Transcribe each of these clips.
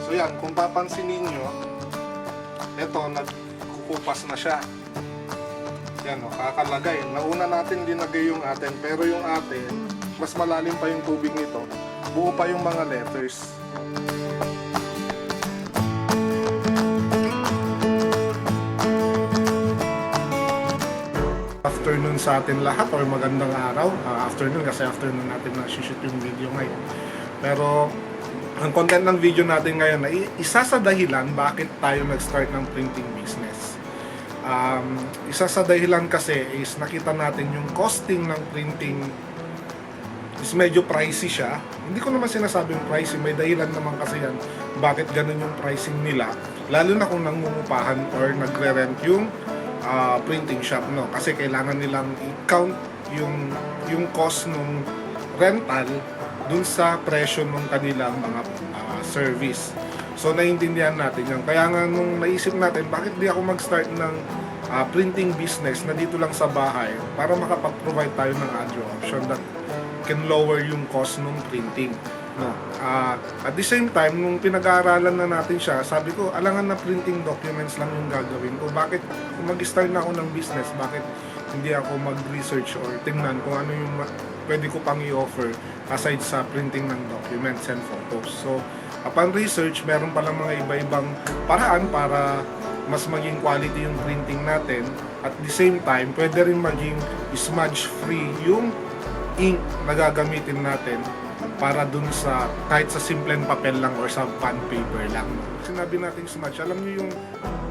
So yan, kung papansinin nyo, ito, nagkukupas na siya. Yan o, kakalagay. Nauna natin dinagay yung atin, pero yung atin, mas malalim pa yung tubig nito. Buo pa yung mga letters. Afternoon sa atin lahat or magandang araw. Afternoon kasi afternoon natin na-shoot yung video ngayon. Pero ang content ng video natin ngayon ay isa sa dahilan bakit tayo nag-start ng printing business. Isa sa dahilan kasi is nakita natin yung costing ng printing is medyo pricey siya. Hindi ko naman sinasabing pricey, may dahilan naman kasi yan bakit ganun yung pricing nila. Lalo na kung nangungupahan or nagre-rent yung printing shop, no? Kasi kailangan nilang i-count yung cost ng rental dun sa presyo ng kanilang mga service. So naiintindihan natin yan. Kaya nga nung naisip natin, bakit di ako mag-start ng printing business na dito lang sa bahay para makapag-provide tayo ng other option that can lower yung cost ng printing, no? At the same time, nung pinag-aaralan na natin siya, sabi ko, alangan na printing documents lang yung gagawin ko. Bakit kung mag-start na ako ng business, bakit hindi ako mag-research or tingnan kung ano yung pwede ko pang i-offer aside sa printing ng documents and photos. So, upon research, meron palang mga iba-ibang paraan para mas maging quality yung printing natin. At the same time, pwede rin maging smudge-free yung ink na gagamitin natin para dun sa kahit sa simpleng papel lang or sa bond paper lang. Sinabi natin smudge, alam niyo yung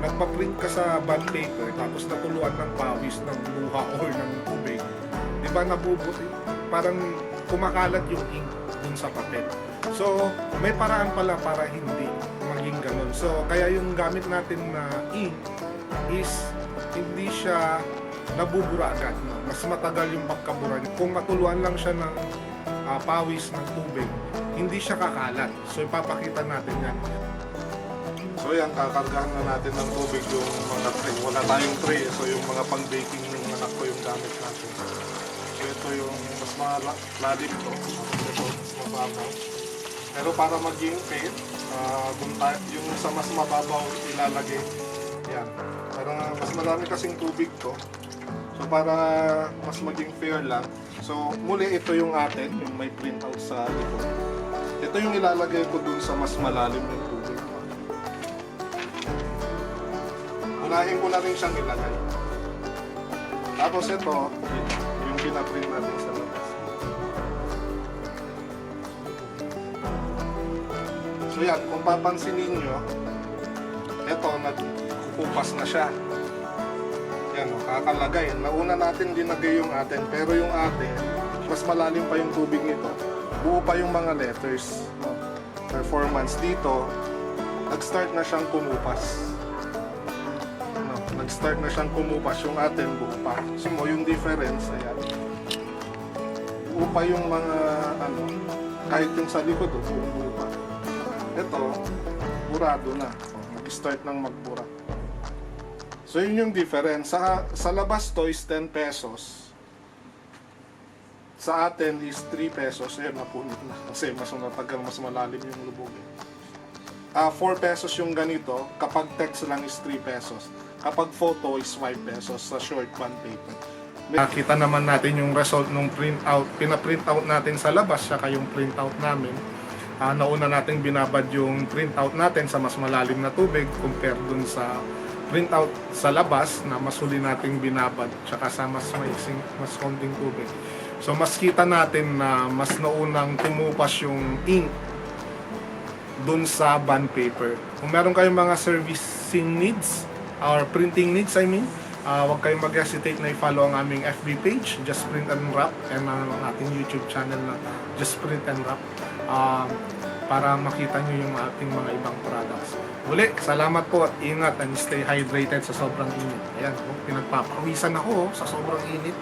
nagpa-print ka sa bond paper tapos natuluan ng pawis, ng luha or ng tubig, di ba nabubuti? Parang kumakalat yung ink dun sa papel. So may paraan pala para hindi maging ganun. So kaya yung gamit natin na ink is hindi siya nabubura agad, no? Mas matagal yung pagkabura. Kung matuluan lang siya ng pawis ng tubig, hindi siya kakalat. So ipapakita natin yan. So yan, kakargahan na natin ng tubig yung mga tray. Wala tayong tray, so yung mga pang-baking ng anak ko yung gamit natin. So ito yung mas malalim ito. Ito, mas mababaw. Pero para maging fair, yung sa mas mababaw ilalagay. Yan. Parang mas marami kasing tubig to. So para mas maging fair lang, so muli ito yung atin, yung may printout sa likod. Ito yung ilalagay ko dun sa mas malalim ng tubig. Unahin ko na rin siyang ilagay. Tapos ito, yung pinaprint natin sa labas. So yan, kung papansinin nyo, ito, nagkukupas na siya. Yan o, kakalagay. Nauna natin dinagay yung atin, pero yung atin, mas malalim pa yung tubig nito. Buo pa yung mga letters. No? Performance dito, nag-start na siyang kumupas. No? Nag-start na siyang kumupas. Yung atin, buo pa. So yung difference, ayan. Buo pa yung mga, kahit yung sa likod, buo pa. Ito, burado na. Nag-start ng magbura. So yun yung difference. Sa labas to is 10 pesos. Sa atin is 3 pesos. Ayan, napunit na. Kasi mas matagal, mas malalim yung lubog. 4 pesos yung ganito. Kapag text lang is 3 pesos. Kapag photo is 5 pesos sa short bond paper. Nakita naman natin yung result ng printout. Pina-printout natin sa labas, saka yung printout namin. Nauna natin binabad yung printout natin sa mas malalim na tubig compare dun sa printout sa labas na mas huli nating binabad tsaka sa mas konting tubig. So mas kita natin na mas naunang kumupas yung ink dun sa bond paper. Kung meron kayong mga servicing needs or printing needs, huwag kayong mag-hesitate na i-follow ang aming FB page, Just Print and Wrap, and ang ating YouTube channel na Just Print and Wrap, para makita nyo yung ating mga ibang products. Muli, salamat po at ingat and stay hydrated sa sobrang init. Ayan, pinagpapawisan ako sa sobrang init.